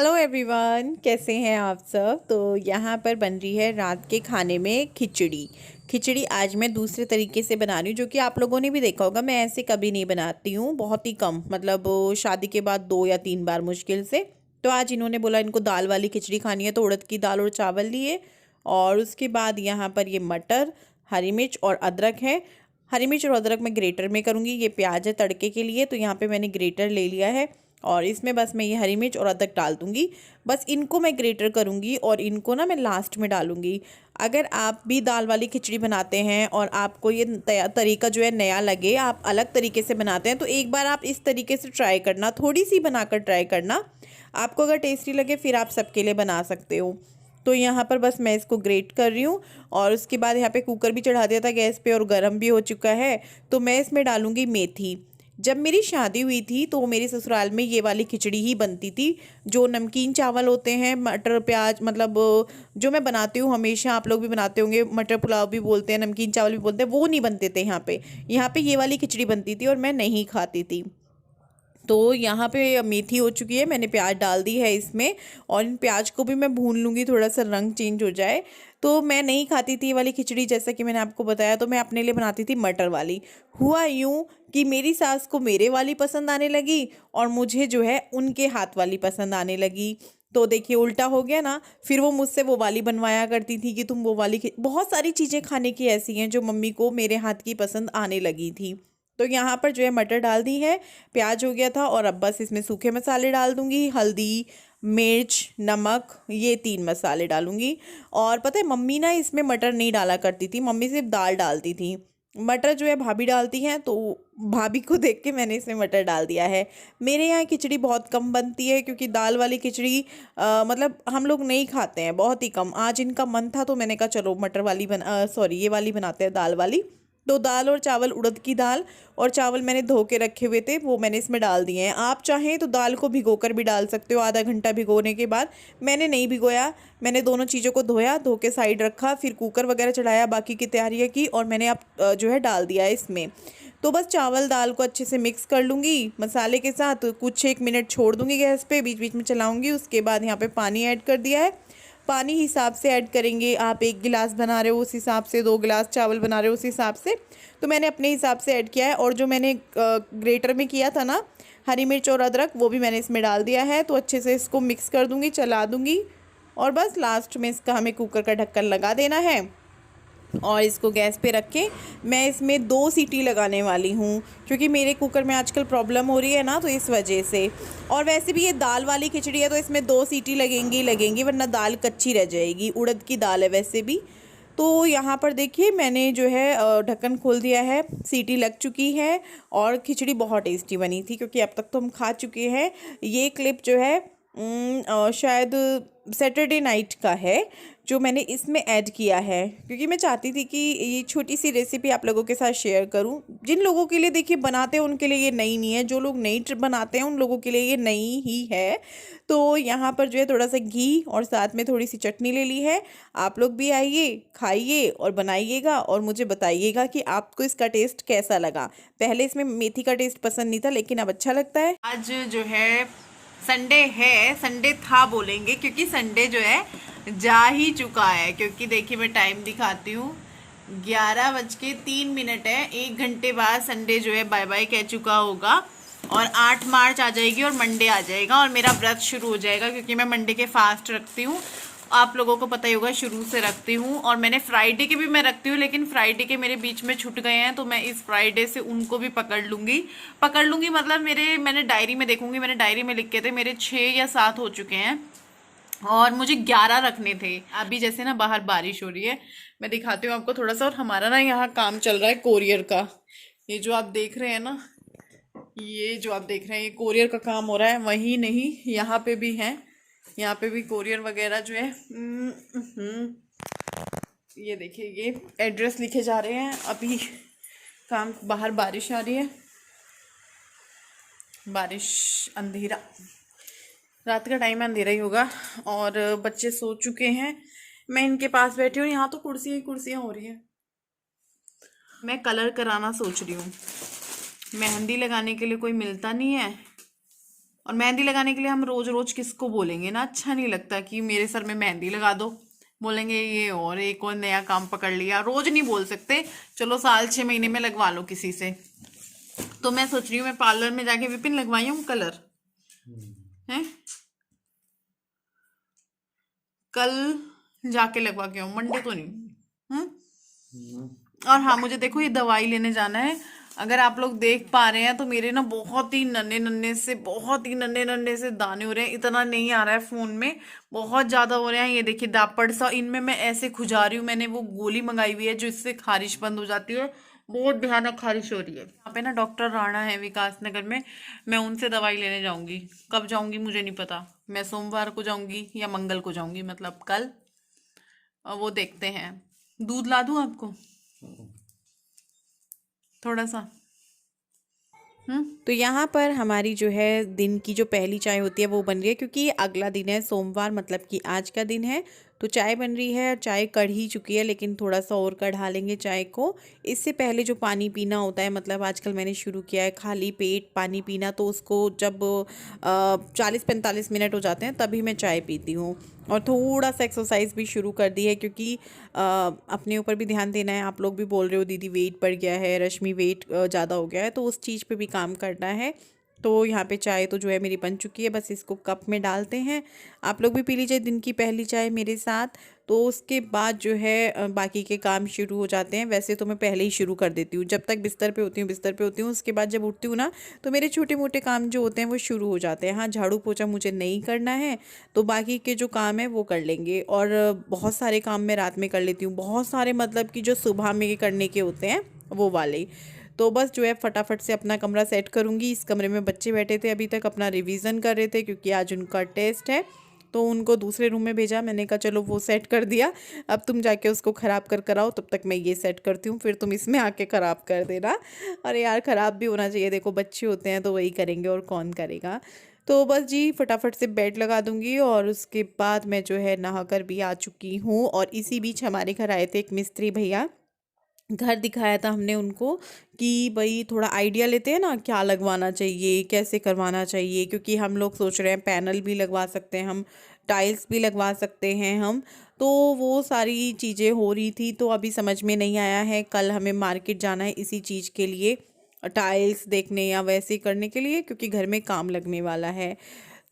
Hello everyone, कैसे हैं आप सब। तो यहाँ पर बन रही है रात के खाने में खिचड़ी। खिचड़ी आज मैं दूसरे तरीके से बना रही हूँ, जो कि आप लोगों ने भी देखा होगा। मैं ऐसे कभी नहीं बनाती हूँ, बहुत ही कम, मतलब शादी के बाद 2 या 3 बार मुश्किल से। तो आज इन्होंने बोला इनको दाल वाली खिचड़ी खानी है, तो उड़द की दाल और चावल लिए। और उसके बाद यहाँ पर ये मटर, हरी मिर्च और अदरक है। हरी मिर्च और अदरक मैं ग्रेटर में करूँगी। ये प्याज है तड़के के लिए, तो यहाँ पे मैंने ग्रेटर ले लिया है। और इसमें बस मैं ये हरी मिर्च और अदरक डाल दूँगी। बस इनको मैं ग्रेटर करूँगी और इनको ना मैं लास्ट में डालूँगी। अगर आप भी दाल वाली खिचड़ी बनाते हैं और आपको ये तरीका जो है नया लगे, आप अलग तरीके से बनाते हैं, तो एक बार आप इस तरीके से ट्राई करना, थोड़ी सी बनाकर ट्राई करना। आपको अगर टेस्टी लगे फिर आप सबके लिए बना सकते हो। तो यहाँ पर बस मैं इसको ग्रेट कर रही हूँ। और उसके बाद यहाँ पे कुकर भी चढ़ा दिया था गैस पे और गर्म भी हो चुका है। तो मैं इसमें डालूँगी मेथी। जब मेरी शादी हुई थी तो मेरे ससुराल में ये वाली खिचड़ी ही बनती थी। जो नमकीन चावल होते हैं, मटर प्याज, मतलब जो मैं बनाती हूँ हमेशा, आप लोग भी बनाते होंगे, मटर पुलाव भी बोलते हैं, नमकीन चावल भी बोलते हैं, वो नहीं बनते थे यहाँ पे। यहाँ पे ये वाली खिचड़ी बनती थी और मैं नहीं खाती थी। तो यहाँ पे मेथी हो चुकी है, मैंने प्याज डाल दी है इसमें। और इन प्याज को भी मैं भून लूँगी, थोड़ा सा रंग चेंज हो जाए। तो मैं नहीं खाती थी ये वाली खिचड़ी, जैसा कि मैंने आपको बताया। तो मैं अपने लिए बनाती थी मटर वाली। हुआ यूँ कि मेरी सास को मेरे वाली पसंद आने लगी और मुझे जो है उनके हाथ वाली पसंद आने लगी। तो देखिए उल्टा हो गया ना। फिर वो मुझसे वो वाली बनवाया करती थी कि तुम वो वाली बहुत सारी चीज़ें खाने की ऐसी हैं जो मम्मी को मेरे हाथ की पसंद आने लगी थी। तो यहाँ पर जो है मटर डाल दी है, प्याज हो गया था, और अब बस इसमें सूखे मसाले डाल दूँगी, हल्दी, मिर्च, नमक, ये 3 मसाले डालूँगी। और पता है मम्मी ना इसमें मटर नहीं डाला करती थी, मम्मी सिर्फ दाल डालती थी। मटर जो है भाभी डालती हैं, तो भाभी को देख के मैंने इसमें मटर डाल दिया है। मेरे यहाँ खिचड़ी बहुत कम बनती है, क्योंकि दाल वाली खिचड़ी मतलब हम लोग नहीं खाते हैं, बहुत ही कम। आज इनका मन था तो मैंने कहा चलो मटर वाली सॉरी ये वाली बनाते हैं, दाल वाली। तो दाल और चावल, उड़द की दाल और चावल मैंने धो के रखे हुए थे, वो मैंने इसमें डाल दिए हैं। आप चाहें तो दाल को भिगोकर भी डाल सकते हो, आधा घंटा भिगोने के बाद। मैंने नहीं भिगोया, मैंने दोनों चीज़ों को धोया, धो के साइड रखा, फिर कुकर वगैरह चढ़ाया, बाकी की तैयारियाँ की, और मैंने अब जो है डाल दिया है इसमें। तो बस चावल दाल को अच्छे से मिक्स कर लूँगी मसाले के साथ, कुछ 1 मिनट छोड़ दूँगी गैस पे, बीच बीच में चलाऊँगी। उसके बाद यहाँ पे पानी ऐड कर दिया है। पानी हिसाब से ऐड करेंगे, आप 1 गिलास बना रहे हो उस हिसाब से, 2 गिलास चावल बना रहे हो उस हिसाब से। तो मैंने अपने हिसाब से ऐड किया है। और जो मैंने ग्रेटर में किया था ना, हरी मिर्च और अदरक, वो भी मैंने इसमें डाल दिया है। तो अच्छे से इसको मिक्स कर दूँगी, चला दूँगी। और बस लास्ट में इसका हमें कुकर का ढक्कन लगा देना है और इसको गैस पे रख के मैं इसमें 2 सीटी लगाने वाली हूँ, क्योंकि मेरे कुकर में आजकल प्रॉब्लम हो रही है ना, तो इस वजह से। और वैसे भी ये दाल वाली खिचड़ी है तो इसमें 2 सीटी लगेंगी, वरना दाल कच्ची रह जाएगी। उड़द की दाल है वैसे भी। तो यहाँ पर देखिए मैंने जो है ढक्कन खोल दिया है, सीटी लग चुकी है। और खिचड़ी बहुत टेस्टी बनी थी, क्योंकि अब तक तो हम खा चुके हैं। ये क्लिप जो है शायद सैटरडे नाइट का है, जो मैंने इसमें ऐड किया है, क्योंकि मैं चाहती थी कि ये छोटी सी रेसिपी आप लोगों के साथ शेयर करूं। जिन लोगों के लिए देखिए बनाते हैं उनके लिए ये नई नहीं है, जो लोग नई बनाते हैं उन लोगों के लिए ये नई ही है। तो यहाँ पर जो है थोड़ा सा घी और साथ में थोड़ी सी चटनी ले ली है। आप लोग भी आइए, खाइए और बनाइएगा और मुझे बताइएगा कि आपको इसका टेस्ट कैसा लगा। पहले इसमें मेथी का टेस्ट पसंद नहीं था, लेकिन अब अच्छा लगता है। आज जो है संडे है, संडे था बोलेंगे, क्योंकि संडे जो है जा ही चुका है। क्योंकि देखिए मैं टाइम दिखाती हूँ, 11:03 है। 1 घंटे बाद संडे जो है बाय बाय कह चुका होगा। और 8 मार्च आ जाएगी और मंडे आ जाएगा और मेरा व्रत शुरू हो जाएगा, क्योंकि मैं मंडे के फास्ट रखती हूँ। आप लोगों को पता ही होगा, शुरू से रखती हूँ। और मैंने फ्राइडे के भी मैं रखती हूँ, लेकिन फ्राइडे के मेरे बीच में छूट गए हैं, तो मैं इस फ्राइडे से उनको भी पकड़ लूँगी। मतलब मैंने डायरी में देखूंगी, मैंने डायरी में लिखे थे, मेरे 6 या 7 हो चुके हैं और मुझे 11 रखने थे। अभी जैसे ना बाहर बारिश हो रही है, मैं दिखाती हूँ आपको थोड़ा सा। और हमारा ना यहाँ काम चल रहा है कोरियर का। ये जो आप देख रहे हैं ना, ये कोरियर का काम हो रहा है। वहीं नहीं, यहाँ पे भी है, यहाँ पे भी कोरियर वगैरह जो है। ये देखिए, ये एड्रेस लिखे जा रहे हैं अभी। काम, बाहर बारिश आ रही है, बारिश, अंधेरा, रात का टाइम है, अंधेरा ही होगा। और बच्चे सो चुके हैं, मैं इनके पास बैठी हूँ। यहाँ तो कुर्सियाँ ही कुर्सियाँ हो रही हैं। मैं कलर कराना सोच रही हूँ, मेहंदी लगाने के लिए कोई मिलता नहीं है। और मेहंदी लगाने के लिए हम रोज रोज किसको बोलेंगे ना, अच्छा नहीं लगता कि मेरे सर में मेहंदी लगा दो। बोलेंगे ये और एक और नया काम पकड़ लिया, रोज नहीं बोल सकते। चलो साल 6 महीने में लगवा लो किसी से। तो मैं सोच रही हूँ मैं पार्लर में जाके विपिन लगवाई हूँ कलर है, कल जाके लगवा के आऊँ, मंडे तो नहीं। और हाँ, मुझे देखो ये दवाई लेने जाना है। अगर आप लोग देख पा रहे हैं तो मेरे ना बहुत ही नन्हे नन्हे से, बहुत ही नन्हे नन्हे से दाने हो रहे हैं। इतना नहीं आ रहा है फोन में, बहुत ज्यादा हो रहे हैं। ये देखिए दापड़ सा, इनमें मैं ऐसे खुजा रही हूँ। मैंने वो गोली मंगाई हुई है जो इससे खारिश बंद हो जाती है। बहुत भयानक खारिश हो रही है। यहाँ पे ना डॉक्टर राणा है विकास नगर में, मैं उनसे दवाई लेने जाऊंगी। कब जाऊंगी मुझे नहीं पता, मैं सोमवार को जाऊंगी या मंगल को जाऊंगी, मतलब कल। और वो देखते हैं। दूध ला दूं आपको थोड़ा सा? तो यहाँ पर हमारी जो है दिन की जो पहली चाय होती है वो बन रही है, क्योंकि अगला दिन है सोमवार, मतलब कि आज का दिन है। तो चाय बन रही है, चाय कढ़ ही चुकी है, लेकिन थोड़ा सा और कढ़ा लेंगे चाय को। इससे पहले जो पानी पीना होता है, मतलब आजकल मैंने शुरू किया है खाली पेट पानी पीना। तो उसको जब 40-45 मिनट हो जाते हैं तभी मैं चाय पीती हूँ। और थोड़ा सा एक्सरसाइज भी शुरू कर दी है, क्योंकि अपने ऊपर भी ध्यान देना है। आप लोग भी बोल रहे हो दीदी वेट बढ़ गया है, रश्मि वेट ज़्यादा हो गया है, तो उस चीज़ पे भी काम करना है। तो यहाँ पे चाय तो जो है मेरी बन चुकी है, बस इसको कप में डालते हैं। आप लोग भी पी लीजिए दिन की पहली चाय मेरे साथ। तो उसके बाद जो है बाकी के काम शुरू हो जाते हैं। वैसे तो मैं पहले ही शुरू कर देती हूँ, जब तक बिस्तर पे होती हूँ बिस्तर पे होती हूँ। उसके बाद जब उठती हूँ ना, तो मेरे छोटे मोटे काम जो होते हैं वो शुरू हो जाते हैं। हाँ, झाड़ू पोछा मुझे नहीं करना है, तो बाकी के जो काम है वो कर लेंगे। और बहुत सारे काम मैं रात में कर लेती हूँ, बहुत सारे, मतलब कि जो सुबह में करने के होते हैं वो वाले। तो बस जो है फटाफट से अपना कमरा सेट करूँगी। इस कमरे में बच्चे बैठे थे अभी तक, अपना रिवीजन कर रहे थे, क्योंकि आज उनका टेस्ट है। तो उनको दूसरे रूम में भेजा, मैंने कहा चलो वो सेट कर दिया, अब तुम जाके उसको ख़राब कर आओ, तब तक मैं ये सेट करती हूँ, फिर तुम इसमें आके ख़राब कर देना। अरे यार, ख़राब भी होना चाहिए, देखो बच्चे होते हैं तो वही करेंगे और कौन करेगा। तो बस जी फटाफट से बेड लगा दूंगी, और उसके बाद मैं जो है नहा कर भी आ चुकी हूँ। और इसी बीच हमारे घर आए थे एक मिस्त्री भैया, घर दिखाया था हमने उनको कि भाई थोड़ा आइडिया लेते हैं ना, क्या लगवाना चाहिए, कैसे करवाना चाहिए। क्योंकि हम लोग सोच रहे हैं पैनल भी लगवा सकते हैं हम, टाइल्स भी लगवा सकते हैं हम। तो वो सारी चीज़ें हो रही थी, तो अभी समझ में नहीं आया है। कल हमें मार्केट जाना है इसी चीज़ के लिए, टाइल्स देखने या वैसे करने के लिए, क्योंकि घर में काम लगने वाला है।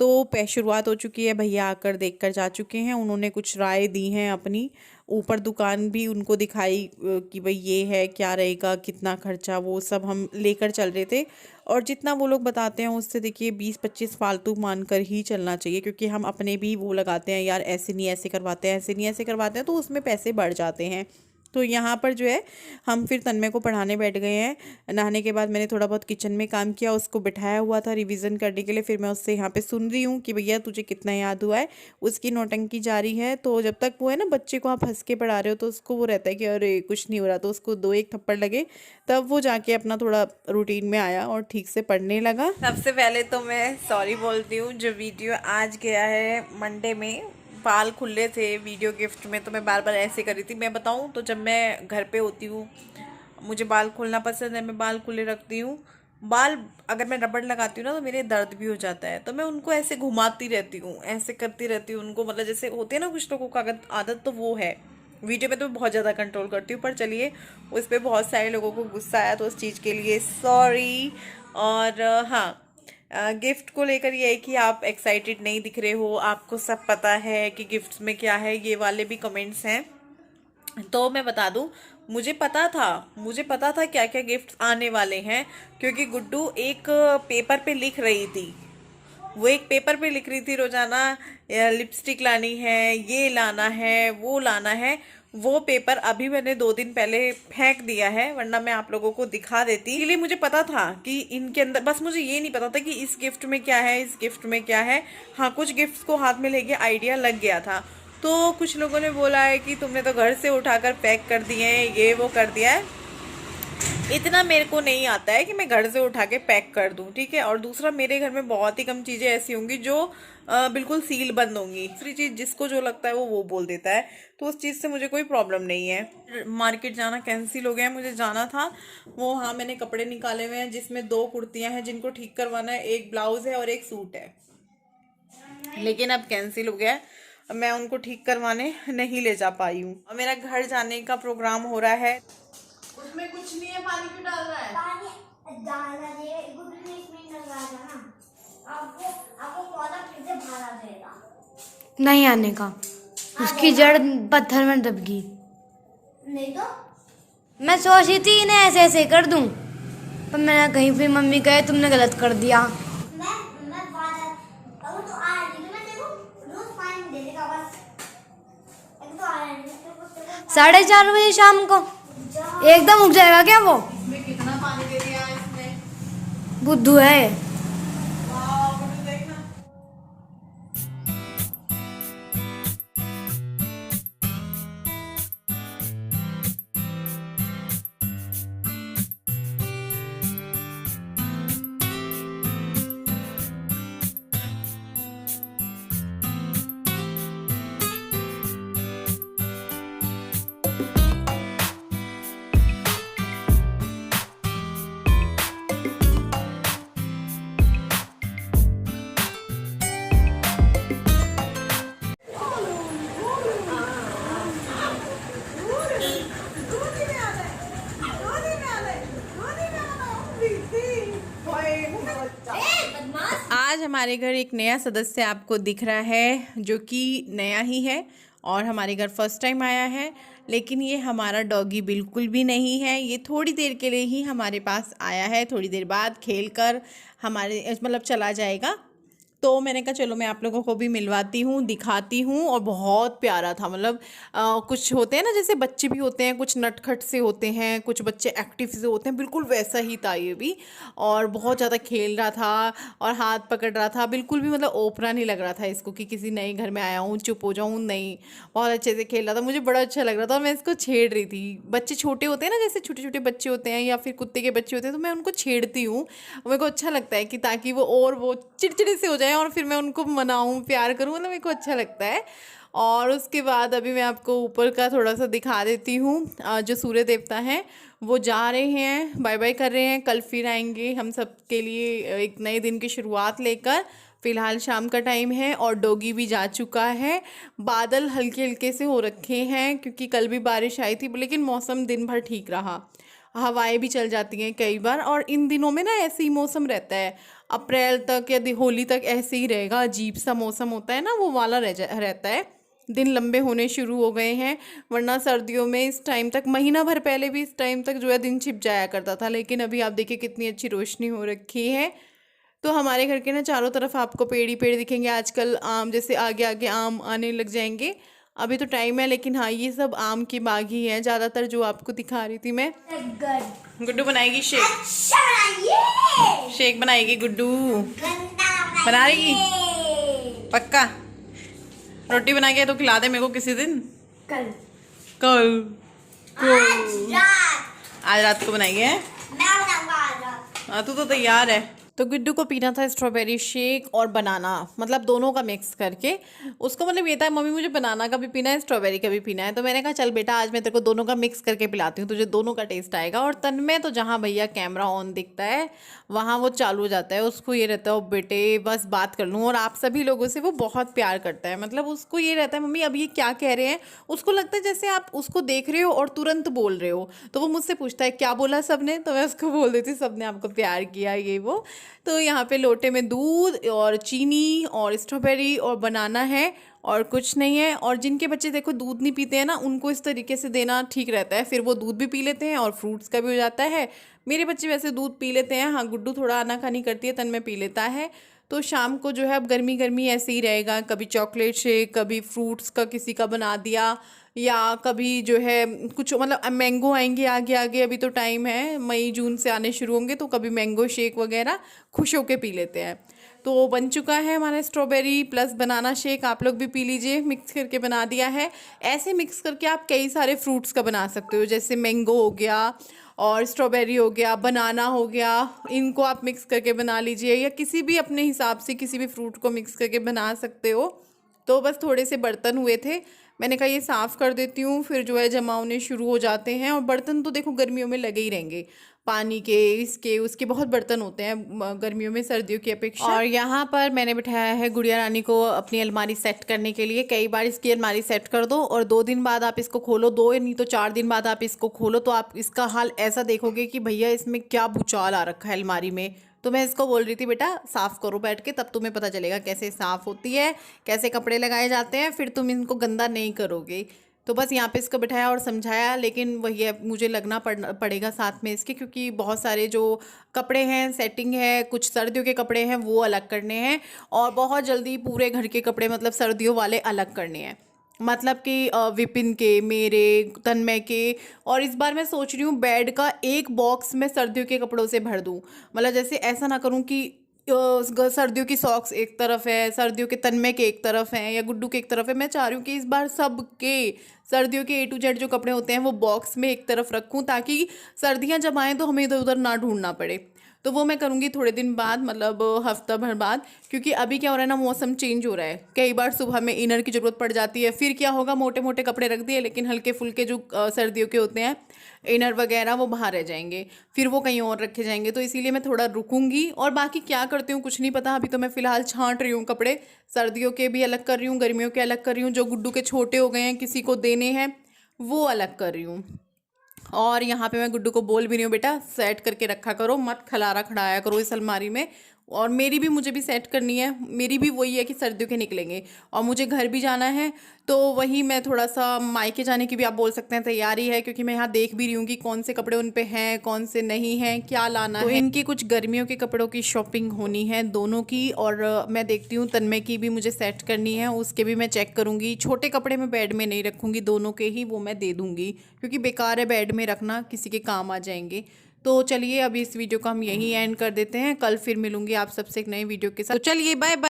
तो शुरुआत हो चुकी है, भैया आकर देख कर जा चुके हैं। उन्होंने कुछ राय दी हैं अपनी, ऊपर दुकान भी उनको दिखाई कि भाई ये है, क्या रहेगा, कितना खर्चा, वो सब हम लेकर चल रहे थे। और जितना वो लोग बताते हैं उससे देखिए 20-25 फालतू मानकर ही चलना चाहिए, क्योंकि हम अपने भी वो लगाते हैं, यार ऐसे नहीं ऐसे करवाते हैं, ऐसे नहीं ऐसे करवाते हैं, तो उसमें पैसे बढ़ जाते हैं। तो यहाँ पर जो है हम फिर तन्मय को पढ़ाने बैठ गए हैं। नहाने के बाद मैंने थोड़ा बहुत किचन में काम किया, उसको बिठाया हुआ था रिवीजन करने के लिए। फिर मैं उससे यहाँ पे सुन रही हूँ कि भैया तुझे कितना याद हुआ है, उसकी नौटंकी जारी है। तो जब तक वो है ना, बच्चे को आप हंस के पढ़ा रहे हो तो उसको वो रहता है कि अरे कुछ नहीं हो रहा, तो उसको 2-1 थप्पड़ लगे, तब वो जाके अपना थोड़ा रूटीन में आया और ठीक से पढ़ने लगा। सबसे पहले तो मैं सॉरी बोलती हूँ, जो वीडियो आज गया है मंडे में, बाल खुले थे वीडियो गिफ्ट में, तो मैं बार बार ऐसे कर रही थी। मैं बताऊं तो जब मैं घर पे होती हूँ मुझे बाल खोलना पसंद है, मैं बाल खुले रखती हूँ। बाल अगर मैं रबड़ लगाती हूँ ना तो मेरे दर्द भी हो जाता है, तो मैं उनको ऐसे घुमाती रहती हूँ, ऐसे करती रहती हूँ उनको, मतलब जैसे होती है ना कुछ लोगों को आदत, तो वो है। वीडियो में तो मैं बहुत ज़्यादा कंट्रोल करती हूँ, पर चलिए उस पर बहुत सारे लोगों को गुस्सा आया, तो उस चीज़ के लिए सॉरी। और हाँ, गिफ्ट को लेकर ये है कि आप एक्साइटेड नहीं दिख रहे हो, आपको सब पता है कि गिफ्ट्स में क्या है, ये वाले भी कमेंट्स हैं। तो मैं बता दूं, मुझे पता था क्या क्या गिफ्ट्स आने वाले हैं, क्योंकि गुड्डू एक पेपर पे लिख रही थी। वो एक पेपर पे लिख रही थी रोजाना लिपस्टिक लानी है, ये लाना है, वो लाना है। वो पेपर अभी मैंने 2 दिन पहले फेंक दिया है, वरना मैं आप लोगों को दिखा देती। इसलिए मुझे पता था कि इनके अंदर, बस मुझे ये नहीं पता था कि इस गिफ्ट में क्या है, इस गिफ्ट में क्या है। हाँ, कुछ गिफ्ट्स को हाथ में लेके आइडिया लग गया था। तो कुछ लोगों ने बोला है कि तुमने तो घर से उठाकर पैक कर दिए हैं, ये वो कर दिया है। इतना मेरे को नहीं आता है कि मैं घर से उठा के पैक कर दूं, ठीक है। और दूसरा, मेरे घर में बहुत ही कम चीज़ें ऐसी होंगी जो बिल्कुल सील बंद होंगी। दूसरी चीज़, जिसको जो लगता है वो बोल देता है, तो उस चीज़ से मुझे कोई प्रॉब्लम नहीं है। मार्केट जाना कैंसिल हो गया है, मुझे जाना था वो। हाँ, मैंने कपड़े निकाले हुए हैं जिसमें 2 कुर्तियाँ हैं जिनको ठीक करवाना है, एक ब्लाउज है और एक सूट है, लेकिन अब कैंसिल हो गया है। अब मैं उनको ठीक करवाने नहीं ले जा पाई हूँ। और मेरा घर जाने का प्रोग्राम हो रहा है। उसमें कुछ नहीं है, पानी क्यों डाल रहा है? पानी डालना चाहिए, गुड ने इसमें लगा देना। आपको पौधा फिर से बाहर आ जाएगा। नहीं आने का, उसकी जड़ पत्थर में दब गई। नहीं तो मैं सोची थी इन्हें ऐसे ऐसे कर दूं, पर मैंने कहीं फिर मम्मी कहे तुमने गलत कर दिया। मैं बाहर अगर तो आ रही तो मैं देखो रोज पानी दे देगा बस। एक तो आ रहा है 4:30 बजे शाम को एकदम उग जाएगा क्या वो? इसमें कितना पानी दे दिया है इसने? बुद्धू है। वाह, मुझे देखना। आज हमारे घर एक नया सदस्य आपको दिख रहा है, जो कि नया ही है और हमारे घर फर्स्ट टाइम आया है। लेकिन ये हमारा डॉगी बिल्कुल भी नहीं है। ये थोड़ी देर के लिए ही हमारे पास आया है, थोड़ी देर बाद खेल कर हमारे मतलब चला जाएगा। तो मैंने कहा चलो मैं आप लोगों को भी मिलवाती हूँ, दिखाती हूँ। और बहुत प्यारा था, मतलब कुछ होते हैं ना, जैसे बच्चे भी होते हैं, कुछ नटखट से होते हैं, कुछ बच्चे एक्टिव से होते हैं, बिल्कुल वैसा ही था ये भी। और बहुत ज़्यादा खेल रहा था और हाथ पकड़ रहा था, बिल्कुल भी मतलब ओपरा नहीं लग रहा था इसको कि किसी नए घर में आया हूँ चुप हो जाऊँ, नहीं। बहुत अच्छे से खेल रहा था, मुझे बड़ा अच्छा लग रहा था। मैं इसको छेड़ रही थी। बच्चे छोटे होते हैं ना, जैसे छोटे छोटे बच्चे होते हैं या फिर कुत्ते के बच्चे होते हैं, तो मैं उनको छेड़ती हूँ। मेरे को अच्छा लगता है कि ताकि वो चिड़चिड़े से हो जाए और फिर मैं उनको मनाऊं, प्यार करूं, मतलब मेरे को अच्छा लगता है। और उसके बाद अभी मैं आपको ऊपर का थोड़ा सा दिखा देती हूँ। जो सूर्य देवता हैं वो जा रहे हैं, बाय बाय कर रहे हैं, कल फिर आएंगे हम सब के लिए एक नए दिन की शुरुआत लेकर। फ़िलहाल शाम का टाइम है और डॉगी भी जा चुका है। बादल हल्के हल्के से हो रखे हैं क्योंकि कल भी बारिश आई थी, लेकिन मौसम दिन भर ठीक रहा। हवाएं भी चल जाती हैं कई बार, और इन दिनों में ना ऐसे ही मौसम रहता है। अप्रैल तक या होली तक ऐसे ही रहेगा, अजीब सा मौसम होता है ना, वो वाला रहता है। दिन लंबे होने शुरू हो गए हैं, वरना सर्दियों में इस टाइम तक, महीना भर पहले भी इस टाइम तक जो है दिन छिप जाया करता था। लेकिन अभी आप देखिए कितनी अच्छी रोशनी हो रखी है। तो हमारे घर के ना चारों तरफ आपको पेड़ ही पेड़ दिखेंगे। आजकल आम, जैसे आगे आगे आम आने लग जाएंगे। अभी तो टाइम है, लेकिन हाँ ये सब आम की बाग ही है ज़्यादातर, जो आपको दिखा रही थी मैं। गुड्डू बनाएगी शेक। अच्छा बनाइए। शेक बनाएगी गुड्डू। गंदा बना रही? पक्का? रोटी बना के तो खिला दे मेरे को किसी दिन। कल कल आज रात आज रात को बनाएगी है? मैं बनाऊंगा आज रात। हाँ, तू तो तैयार है। तो गुड्डू को पीना था स्ट्रॉबेरी शेक और बनाना, मतलब दोनों का मिक्स करके। उसको मतलब ये था मम्मी मुझे बनाना का भी पीना है, स्ट्रॉबेरी का भी पीना है। तो मैंने कहा चल बेटा आज मैं तेरे को दोनों का मिक्स करके पिलाती हूँ, तुझे दोनों का टेस्ट आएगा। और तन्मय तो जहाँ भैया कैमरा ऑन दिखता है वहाँ वो चालू हो जाता है। उसको ये रहता है ओ बेटे बस बात कर लूँ। और आप सभी लोगों से वो बहुत प्यार करता है, मतलब उसको ये रहता है मम्मी अब ये क्या कह रहे हैं। उसको लगता है जैसे आप उसको देख रहे हो और तुरंत बोल रहे हो। तो वो मुझसे पूछता है क्या बोला सबने, तो मैं उसको बोल देती सबने आपको प्यार किया ये वो। तो यहाँ पे लोटे में दूध और चीनी और स्ट्रॉबेरी और बनाना है और कुछ नहीं है। और जिनके बच्चे देखो दूध नहीं पीते हैं ना, उनको इस तरीके से देना ठीक रहता है, फिर वो दूध भी पी लेते हैं और फ्रूट्स का भी हो जाता है। मेरे बच्चे वैसे दूध पी लेते हैं, हाँ गुड्डू थोड़ा आनाकानी करती है, तन्मय पी लेता है। तो शाम को जो है अब गर्मी गर्मी ऐसे ही रहेगा, कभी चॉकलेट शेक, कभी फ्रूट्स का किसी का बना दिया, या कभी जो है कुछ मतलब मैंगो आएंगे आगे आगे, अभी तो टाइम है, मई जून से आने शुरू होंगे, तो कभी मैंगो शेक वगैरह खुश होके पी लेते हैं। तो बन चुका है हमारा स्ट्रॉबेरी प्लस बनाना शेक, आप लोग भी पी लीजिए, मिक्स करके बना दिया है। ऐसे मिक्स करके आप कई सारे फ्रूट्स का बना सकते हो, जैसे मैंगो हो गया और स्ट्रॉबेरी हो गया, बनाना हो गया, इनको आप मिक्स करके बना लीजिए, या किसी भी अपने हिसाब से किसी भी फ्रूट को मिक्स करके बना सकते हो। तो बस थोड़े से बर्तन हुए थे, मैंने कहा ये साफ़ कर देती हूँ, फिर जो है जमा होने शुरू हो जाते हैं। और बर्तन तो देखो गर्मियों में लगे ही रहेंगे, पानी के, इसके उसके बहुत बर्तन होते हैं गर्मियों में सर्दियों की अपेक्षा। और यहाँ पर मैंने बिठाया है गुड़िया रानी को अपनी अलमारी सेट करने के लिए। कई बार इसकी अलमारी सेट कर दो और 2 दिन बाद आप इसको खोलो, 2 नहीं तो 4 दिन बाद आप इसको खोलो तो आप इसका हाल ऐसा देखोगे कि भैया इसमें क्या भूचाल आ रखा है अलमारी में। तो मैं इसको बोल रही थी बेटा साफ़ करो बैठ के, तब तुम्हें पता चलेगा कैसे साफ़ होती है, कैसे कपड़े लगाए जाते हैं, फिर तुम इनको गंदा नहीं करोगे। तो बस यहाँ पे इसको बिठाया और समझाया, लेकिन वही है मुझे लगना पड़ेगा साथ में इसके, क्योंकि बहुत सारे जो कपड़े हैं, सेटिंग है, कुछ सर्दियों के कपड़े हैं वो अलग करने हैं, और बहुत जल्दी पूरे घर के कपड़े मतलब सर्दियों वाले अलग करने हैं। मतलब कि विपिन के, मेरे, तन्मय के। और इस बार मैं सोच रही हूँ बेड का एक बॉक्स मैं सर्दियों के कपड़ों से भर दूँ। मतलब जैसे ऐसा ना करूँ कि सर्दियों की सॉक्स एक तरफ है, सर्दियों के तन्मय के एक तरफ हैं, या गुड्डू के एक तरफ है। मैं चाह रही हूँ कि इस बार सबके सर्दियों के A to Z जो कपड़े होते हैं वो बॉक्स में एक तरफ रखूँ, ताकि सर्दियाँ जब आएँ तो हमें इधर उधर ना ढूंढना पड़े। तो वो मैं करूँगी थोड़े दिन बाद, मतलब हफ्ता भर बाद, क्योंकि अभी क्या हो रहा है ना, मौसम चेंज हो रहा है, कई बार सुबह में इनर की ज़रूरत पड़ जाती है। फिर क्या होगा, मोटे मोटे कपड़े रख दिए लेकिन हल्के फुल्के जो सर्दियों के होते हैं इनर वगैरह वो बाहर रह जाएंगे, फिर वो कहीं और रखे जाएंगे। तो इसीलिए मैं थोड़ा रुकूंगी, और बाकी क्या करती हूँ कुछ नहीं पता। अभी तो मैं फ़िलहाल छांट रही हूँ कपड़े, सर्दियों के भी अलग कर रही हूँ, गर्मियों के अलग कर रही हूँ, जो गुड्डू के छोटे हो गए हैं किसी को देने हैं वो अलग कर रही हूँ। और यहाँ पे मैं गुड्डू को बोल भी रही हूँ बेटा सेट करके रखा करो, मत खलारा खड़ाया करो इस अलमारी में। और मेरी भी, मुझे भी सेट करनी है, मेरी भी वही है कि सर्दियों के निकलेंगे और मुझे घर भी जाना है। तो वही मैं थोड़ा सा मायके जाने की भी आप बोल सकते हैं तैयारी है, क्योंकि मैं यहाँ देख भी रही हूँ कि कौन से कपड़े उन पे हैं, कौन से नहीं हैं, क्या लाना है। तो इनकी कुछ गर्मियों के कपड़ों की शॉपिंग होनी है दोनों की, और मैं देखती हूँ तन्मय की भी मुझे सेट करनी है, उसके भी मैं चेक करूँगी। छोटे कपड़े मैं बेड में नहीं रखूँगी, दोनों के ही वो मैं दे दूँगी, क्योंकि बेकार है बेड में रखना, किसी के काम आ जाएंगे। तो चलिए अभी इस वीडियो को हम यहीं एंड कर देते हैं, कल फिर मिलूंगी आप सबसे एक नए वीडियो के साथ। तो चलिए बाय बाय।